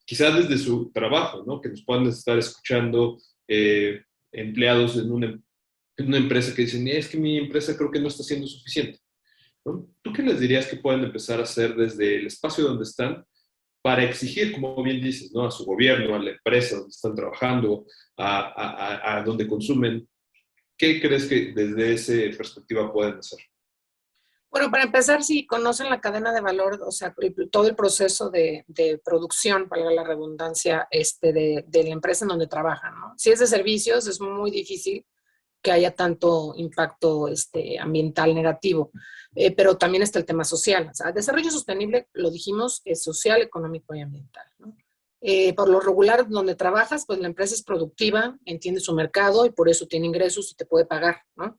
quizá desde su trabajo, ¿no? Que nos puedan estar escuchando empleados en una empresa que dicen, es que mi empresa creo que no está siendo suficiente, ¿no? ¿Tú qué les dirías que pueden empezar a hacer desde el espacio donde están para exigir, como bien dices, ¿no? A su gobierno, a la empresa donde están trabajando, a donde consumen? ¿Qué crees que desde esa perspectiva pueden hacer? Bueno, para empezar, si conocen la cadena de valor, o sea, todo el proceso de producción, valga la redundancia, de la empresa en donde trabajan, ¿no? Si es de servicios, es muy difícil que haya tanto impacto ambiental negativo, pero también está el tema social. O sea, desarrollo sostenible, lo dijimos, es social, económico y ambiental, ¿no? Por lo regular, donde trabajas, pues la empresa es productiva, entiende su mercado y por eso tiene ingresos y te puede pagar, ¿no?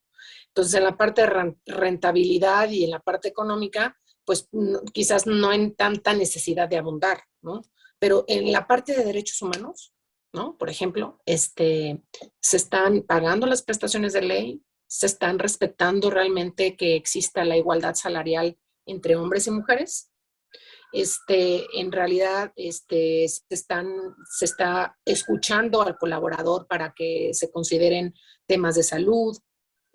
Entonces, en la parte de rentabilidad y en la parte económica, pues quizás no hay tanta necesidad de abundar, ¿no? Pero en la parte de derechos humanos, ¿no? Por ejemplo, se están pagando las prestaciones de ley, se están respetando realmente que exista la igualdad salarial entre hombres y mujeres. En realidad, se está escuchando al colaborador para que se consideren temas de salud.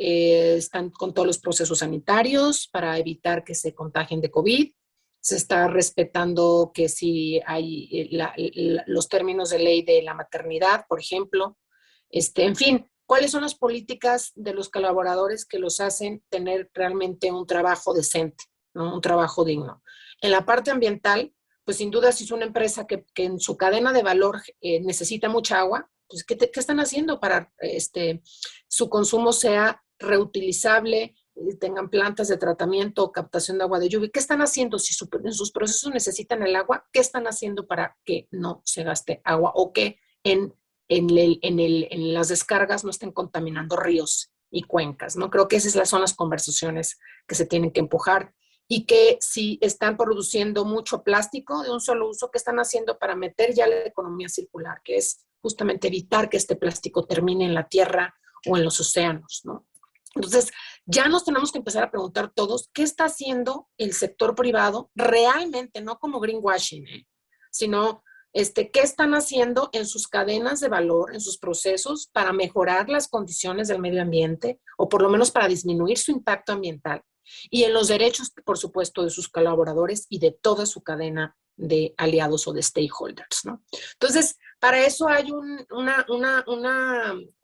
Están con todos los procesos sanitarios para evitar que se contagien de COVID. Se está respetando que si hay los términos de ley de la maternidad, por ejemplo. En fin, ¿cuáles son las políticas de los colaboradores que los hacen tener realmente un trabajo decente, ¿no? Un trabajo digno? En la parte ambiental, pues sin duda si es una empresa que en su cadena de valor necesita mucha agua, pues ¿qué están haciendo para su consumo sea reutilizable, tengan plantas de tratamiento o captación de agua de lluvia? ¿Qué están haciendo? Si en sus procesos necesitan el agua, ¿qué están haciendo para que no se gaste agua o que en las descargas no estén contaminando ríos y cuencas, ¿no? Creo que esas son las conversaciones que se tienen que empujar. Y que si están produciendo mucho plástico de un solo uso, ¿qué están haciendo para meter ya la economía circular? Que es justamente evitar que este plástico termine en la tierra o en los océanos, ¿no? Entonces, ya nos tenemos que empezar a preguntar todos, ¿qué está haciendo el sector privado realmente? No como greenwashing, sino qué están haciendo en sus cadenas de valor, en sus procesos para mejorar las condiciones del medio ambiente o por lo menos para disminuir su impacto ambiental. Y en los derechos, por supuesto, de sus colaboradores y de toda su cadena de aliados o de stakeholders, ¿no? Entonces, para eso hay una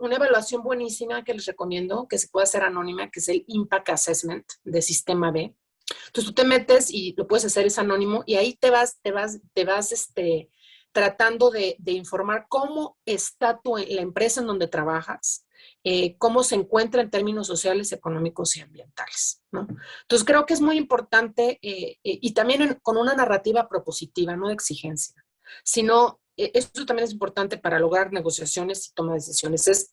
evaluación buenísima que les recomiendo, que se puede hacer anónima, que es el Impact Assessment de Sistema B. Entonces, tú te metes y lo puedes hacer, es anónimo, y ahí te vas tratando de informar cómo está la empresa en donde trabajas, cómo se encuentra en términos sociales, económicos y ambientales, ¿no? Entonces creo que es muy importante y también con una narrativa propositiva, no de exigencia, sino, eso también es importante para lograr negociaciones y toma de decisiones, es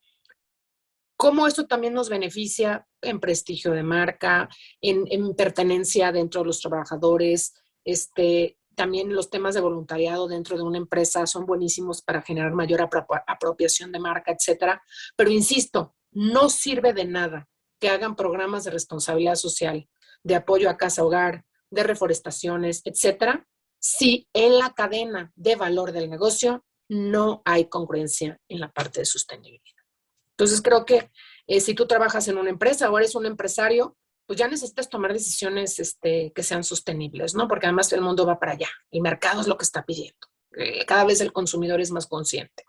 cómo esto también nos beneficia en prestigio de marca, en pertenencia dentro de los trabajadores, también los temas de voluntariado dentro de una empresa son buenísimos para generar mayor apropiación de marca, etcétera. Pero insisto, no sirve de nada que hagan programas de responsabilidad social, de apoyo a casa-hogar, de reforestaciones, etcétera, si en la cadena de valor del negocio no hay congruencia en la parte de sostenibilidad. Entonces creo que si tú trabajas en una empresa o eres un empresario, pues ya necesitas tomar decisiones que sean sostenibles, ¿no? Porque además el mundo va para allá. El mercado es lo que está pidiendo. Cada vez el consumidor es más consciente.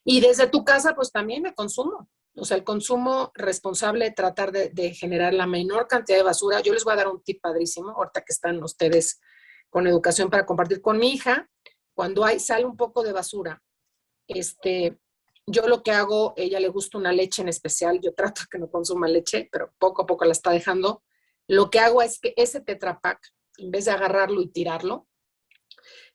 Y desde tu casa, pues también el consumo. O sea, el consumo responsable, tratar de generar la menor cantidad de basura. Yo les voy a dar un tip padrísimo, ahorita que están ustedes con educación para compartir con mi hija. Cuando sale un poco de basura, yo lo que hago, ella le gusta una leche en especial, yo trato que no consuma leche, pero poco a poco la está dejando. Lo que hago es que ese Tetra Pak, en vez de agarrarlo y tirarlo,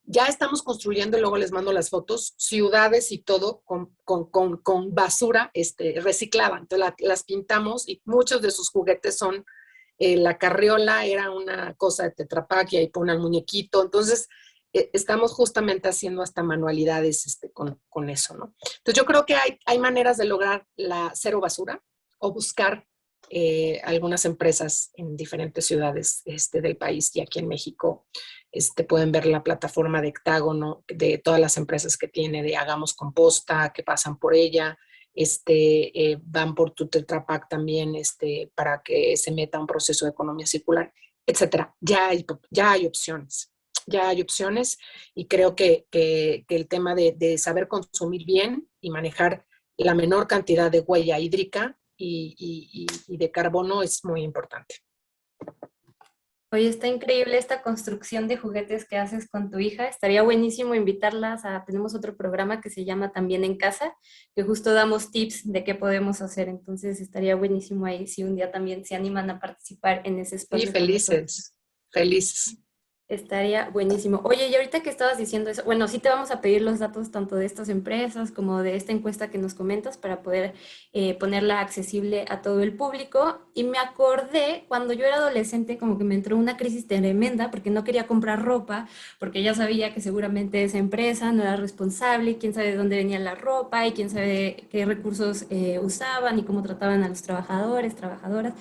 ya estamos construyendo, y luego les mando las fotos, ciudades y todo con basura reciclada. Entonces las pintamos y muchos de sus juguetes son, la carriola era una cosa de Tetra Pak y ahí pone al muñequito. Entonces, estamos justamente haciendo hasta manualidades con eso, ¿no? Entonces yo creo que hay maneras de lograr la cero basura o buscar algunas empresas en diferentes ciudades del país y aquí en México pueden ver la plataforma de Hectágono, de todas las empresas que tiene, de Hagamos Composta, que pasan por ella, van por tu Tetra Pak también para que se meta un proceso de economía circular, etcétera. Ya hay opciones. Ya hay opciones y creo que el tema de saber consumir bien y manejar la menor cantidad de huella hídrica y de carbono es muy importante. Oye, está increíble esta construcción de juguetes que haces con tu hija. Estaría buenísimo invitarlas tenemos otro programa que se llama También en Casa, que justo damos tips de qué podemos hacer. Entonces estaría buenísimo ahí si un día también se animan a participar en ese espacio. Sí, felices. Estaría buenísimo. Oye, y ahorita que estabas diciendo eso, bueno, sí te vamos a pedir los datos tanto de estas empresas como de esta encuesta que nos comentas para poder ponerla accesible a todo el público. Y me acordé cuando yo era adolescente, como que me entró una crisis tremenda porque no quería comprar ropa, porque ya sabía que seguramente esa empresa no era responsable, quién sabe de dónde venía la ropa y quién sabe qué recursos usaban y cómo trataban a los trabajadores, trabajadoras.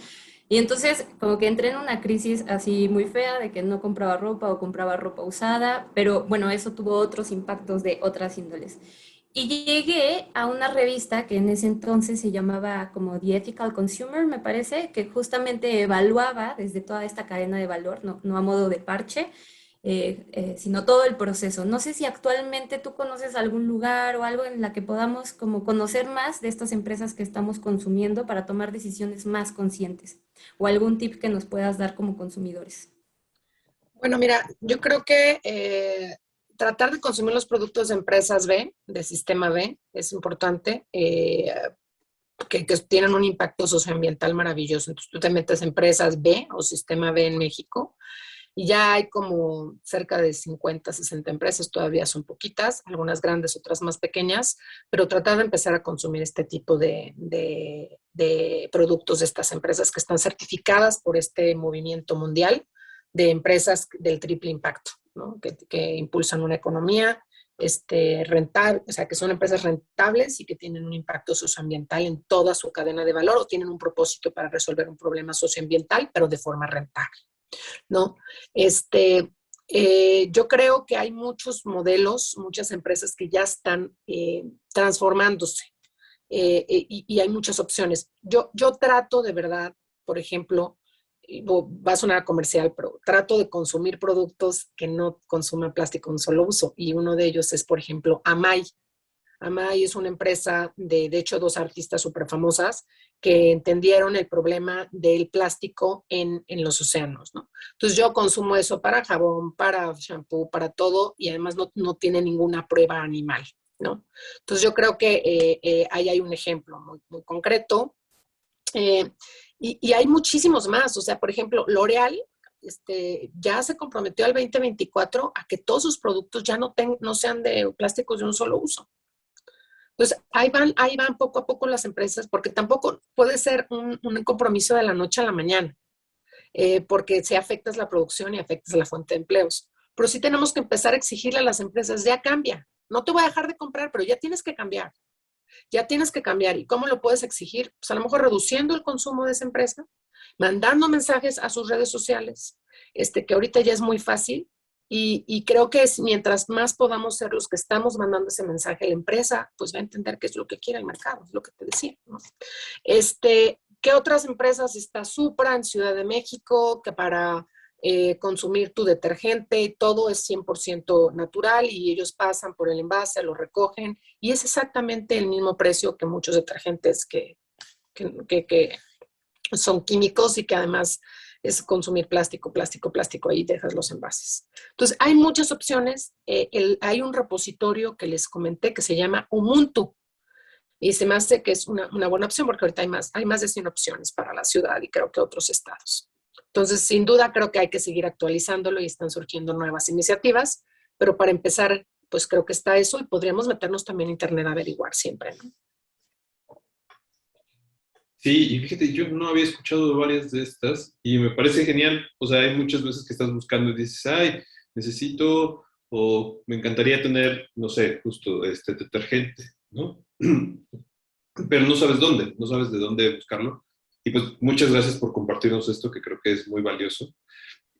Y entonces como que entré en una crisis así muy fea de que no compraba ropa o compraba ropa usada, pero bueno, eso tuvo otros impactos de otras índoles. Y llegué a una revista que en ese entonces se llamaba como The Ethical Consumer, me parece, que justamente evaluaba desde toda esta cadena de valor, no a modo de parche, sino todo el proceso. No sé si actualmente tú conoces algún lugar o algo en la que podamos como conocer más de estas empresas que estamos consumiendo para tomar decisiones más conscientes o algún tip que nos puedas dar como consumidores. Bueno, mira, yo creo que tratar de consumir los productos de empresas B, de sistema B, es importante, que tienen un impacto socioambiental maravilloso. Entonces tú te metes en empresas B o sistema B en México y ya hay como cerca de 50, 60 empresas, todavía son poquitas, algunas grandes, otras más pequeñas, pero tratar de empezar a consumir este tipo de productos de estas empresas que están certificadas por este movimiento mundial de empresas del triple impacto, ¿no? que impulsan una economía rentable, o sea, que son empresas rentables y que tienen un impacto socioambiental en toda su cadena de valor o tienen un propósito para resolver un problema socioambiental, pero de forma rentable, ¿no? Yo creo que hay muchos modelos, muchas empresas que ya están transformándose y hay muchas opciones. Yo trato de verdad, por ejemplo, va a sonar comercial, pero trato de consumir productos que no consuman plástico en un solo uso y uno de ellos es, por ejemplo, Amay. Amay es una empresa de hecho, dos artistas súper famosas que entendieron el problema del plástico en los océanos, ¿no? Entonces yo consumo eso para jabón, para shampoo, para todo, y además no tiene ninguna prueba animal, ¿no? Entonces yo creo que ahí hay un ejemplo muy concreto. Y hay muchísimos más. O sea, por ejemplo, L'Oréal ya se comprometió al 2024 a que todos sus productos ya no sean de plásticos de un solo uso. Entonces, ahí van poco a poco las empresas, porque tampoco puede ser un compromiso de la noche a la mañana, porque si afectas la producción y afectas la fuente de empleos. Pero sí tenemos que empezar a exigirle a las empresas, ya cambia. No te voy a dejar de comprar, pero ya tienes que cambiar. Ya tienes que cambiar. ¿Y cómo lo puedes exigir? Pues a lo mejor reduciendo el consumo de esa empresa, mandando mensajes a sus redes sociales, que ahorita ya es muy fácil. Y creo que mientras más podamos ser los que estamos mandando ese mensaje a la empresa, pues va a entender qué es lo que quiere el mercado, es lo que te decía, ¿no? ¿Qué otras empresas? Está Supra en Ciudad de México, que para consumir tu detergente, todo es 100% natural y ellos pasan por el envase, lo recogen y es exactamente el mismo precio que muchos detergentes que son químicos y que además es consumir plástico, ahí dejas los envases. Entonces, hay muchas opciones. Hay un repositorio que les comenté que se llama Umuntu y se me hace que es una buena opción porque ahorita hay más de 100 opciones para la ciudad y creo que otros estados. Entonces, sin duda, creo que hay que seguir actualizándolo y están surgiendo nuevas iniciativas, pero para empezar, pues creo que está eso y podríamos meternos también en internet a averiguar siempre, ¿no? Sí, y fíjate, yo no había escuchado varias de estas y me parece genial. O sea, hay muchas veces que estás buscando y dices, ay, necesito o me encantaría tener, no sé, justo este detergente, ¿no? Pero no sabes dónde, no sabes de dónde buscarlo. Y pues muchas gracias por compartirnos esto que creo que es muy valioso.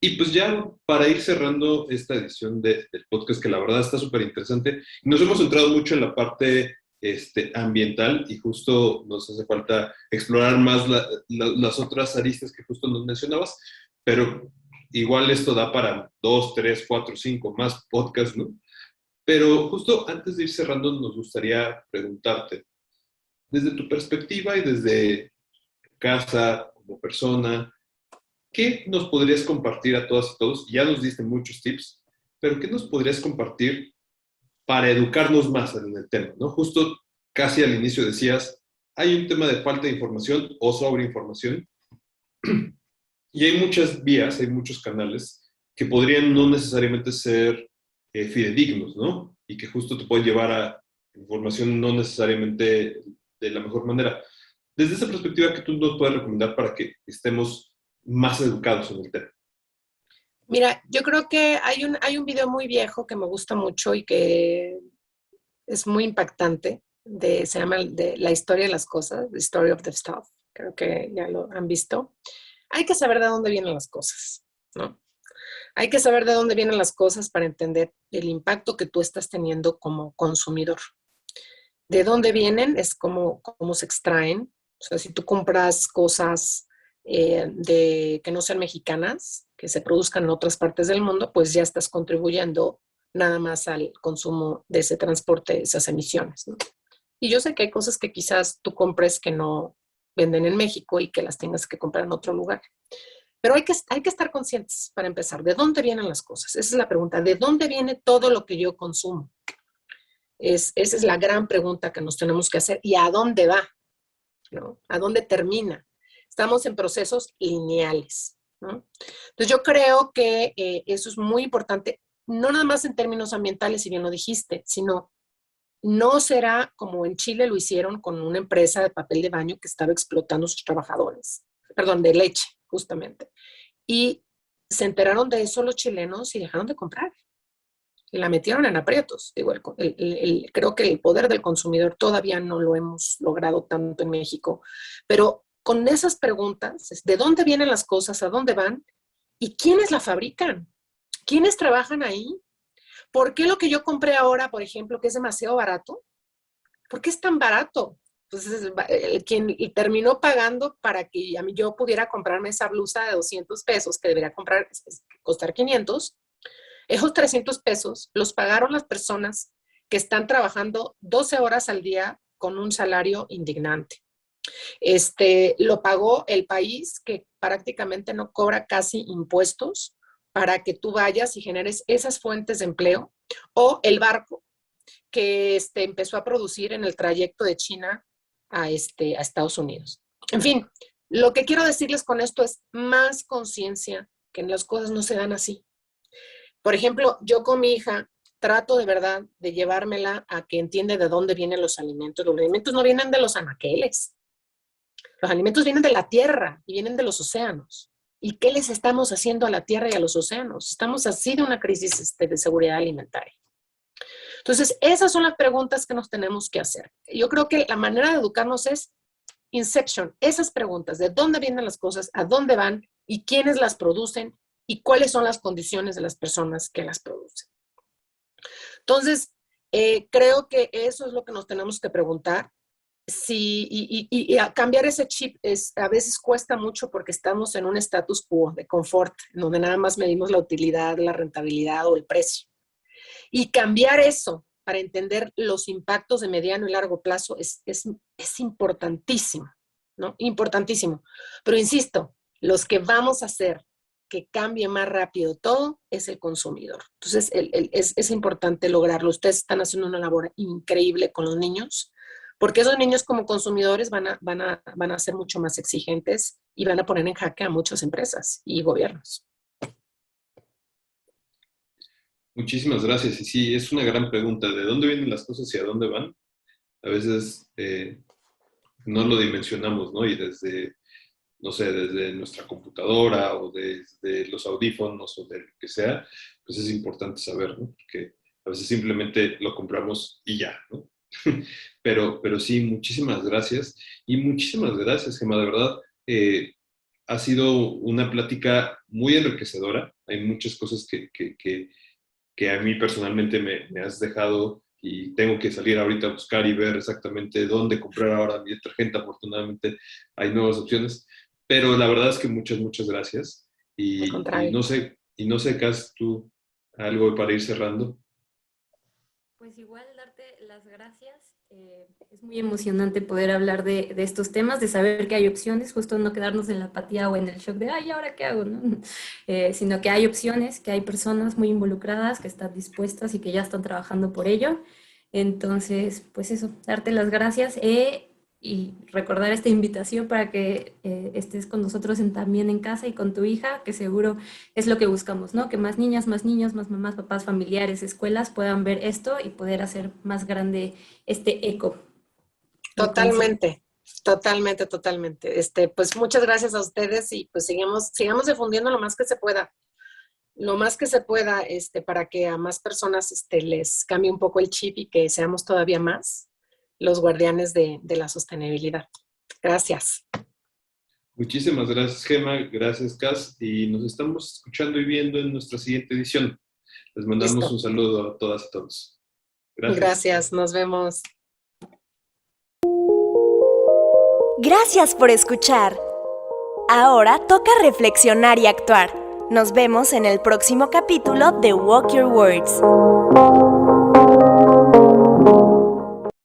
Y pues ya para ir cerrando esta edición del podcast, que la verdad está súper interesante, nos hemos centrado mucho en la parte ambiental y justo nos hace falta explorar más las otras aristas que justo nos mencionabas, pero igual esto da para 2, 3, 4, 5 más podcasts, ¿no? Pero justo antes de ir cerrando, nos gustaría preguntarte, desde tu perspectiva y desde casa, como persona, ¿qué nos podrías compartir a todas y todos? Ya nos diste muchos tips, pero ¿qué nos podrías compartir para educarnos más en el tema, ¿no? Justo casi al inicio decías, hay un tema de falta de información o sobreinformación y hay muchas vías, hay muchos canales que podrían no necesariamente ser fidedignos, ¿no? Y que justo te pueden llevar a información no necesariamente de la mejor manera. Desde esa perspectiva, ¿qué tú nos puedes recomendar para que estemos más educados en el tema? Mira, yo creo que hay un video muy viejo que me gusta mucho y que es muy impactante, se llama de La historia de las cosas, The Story of the Stuff. Creo que ya lo han visto. Hay que saber de dónde vienen las cosas, ¿no? Hay que saber de dónde vienen las cosas para entender el impacto que tú estás teniendo como consumidor. De dónde vienen es cómo se extraen. O sea, si tú compras cosas que no sean mexicanas, que se produzcan en otras partes del mundo, pues ya estás contribuyendo nada más al consumo de ese transporte, esas emisiones, ¿no? Y yo sé que hay cosas que quizás tú compres que no venden en México y que las tengas que comprar en otro lugar. Pero hay que estar conscientes, para empezar, ¿de dónde vienen las cosas? Esa es la pregunta. ¿De dónde viene todo lo que yo consumo? Esa es la gran pregunta que nos tenemos que hacer. ¿Y a dónde va? ¿No? ¿A dónde termina? Estamos en procesos lineales, ¿no? Entonces yo creo que eso es muy importante, no nada más en términos ambientales, si bien lo dijiste, sino no será como en Chile lo hicieron con una empresa de papel de baño que estaba explotando a sus trabajadores, perdón, de leche, justamente. Y se enteraron de eso los chilenos y dejaron de comprar. Y la metieron en aprietos. Digo, creo que el poder del consumidor todavía no lo hemos logrado tanto en México, pero con esas preguntas, ¿de dónde vienen las cosas? ¿A dónde van? ¿Y quiénes la fabrican? ¿Quiénes trabajan ahí? ¿Por qué lo que yo compré ahora, por ejemplo, que es demasiado barato? ¿Por qué es tan barato? Pues quien terminó pagando para que yo pudiera comprarme esa blusa de 200 pesos que debería costar 500, esos 300 pesos los pagaron las personas que están trabajando 12 horas al día con un salario indignante. Lo pagó el país que prácticamente no cobra casi impuestos para que tú vayas y generes esas fuentes de empleo, o el barco que empezó a producir en el trayecto de China a Estados Unidos. En fin, lo que quiero decirles con esto es más conciencia, que las cosas no se dan así. Por ejemplo, yo con mi hija trato de verdad de llevármela a que entienda de dónde vienen los alimentos. Los alimentos no vienen de los anaqueles. Los alimentos vienen de la tierra y vienen de los océanos. ¿Y qué les estamos haciendo a la tierra y a los océanos? Estamos así de una crisis de seguridad alimentaria. Entonces, esas son las preguntas que nos tenemos que hacer. Yo creo que la manera de educarnos es Inception, esas preguntas, de dónde vienen las cosas, a dónde van y quiénes las producen y cuáles son las condiciones de las personas que las producen. Entonces, creo que eso es lo que nos tenemos que preguntar. Y a cambiar ese chip a veces cuesta mucho porque estamos en un status quo de confort, donde nada más medimos la utilidad, la rentabilidad o el precio. Y cambiar eso para entender los impactos de mediano y largo plazo es importantísimo, ¿no? Importantísimo. Pero insisto, los que vamos a hacer que cambie más rápido todo es el consumidor. Entonces, es importante lograrlo. Ustedes están haciendo una labor increíble con los niños, porque esos niños como consumidores van a ser mucho más exigentes y van a poner en jaque a muchas empresas y gobiernos. Muchísimas gracias. Y sí, es una gran pregunta. ¿De dónde vienen las cosas y a dónde van? A veces no lo dimensionamos, ¿no? Y desde, no sé, desde nuestra computadora o desde los audífonos o de lo que sea, pues es importante saber, ¿no? Porque a veces simplemente lo compramos y ya, ¿no? Pero sí, muchísimas gracias. Y muchísimas gracias, Gemma, de verdad. Ha sido una plática muy enriquecedora. Hay muchas cosas que a mí personalmente me has dejado y tengo que salir ahorita a buscar y ver exactamente dónde comprar ahora mi detergente. Afortunadamente hay nuevas opciones, pero la verdad es que muchas gracias. Y no sé, Cas, tú algo para ir cerrando. Pues igual darte las gracias. Es muy emocionante poder hablar de estos temas, de saber que hay opciones, justo no quedarnos en la apatía o en el shock de, ay, ¿ahora qué hago? ¿No? Sino que hay opciones, que hay personas muy involucradas, que están dispuestas y que ya están trabajando por ello. Entonces, pues eso, darte las gracias y recordar esta invitación para que estés con nosotros también en casa y con tu hija, que seguro es lo que buscamos, ¿no? Que más niñas, más niños, más mamás, papás, familiares, escuelas puedan ver esto y poder hacer más grande este eco. Totalmente. Pues muchas gracias a ustedes y pues sigamos difundiendo lo más que se pueda. Para que a más personas les cambie un poco el chip y que seamos todavía más los guardianes de la sostenibilidad. Gracias. Muchísimas gracias, Gemma. Gracias, Cas. Y nos estamos escuchando y viendo en nuestra siguiente edición. Les mandamos Listo. Un saludo a todas y todos. Gracias. Nos vemos. Gracias por escuchar. Ahora toca reflexionar y actuar. Nos vemos en el próximo capítulo de Walk Your Words.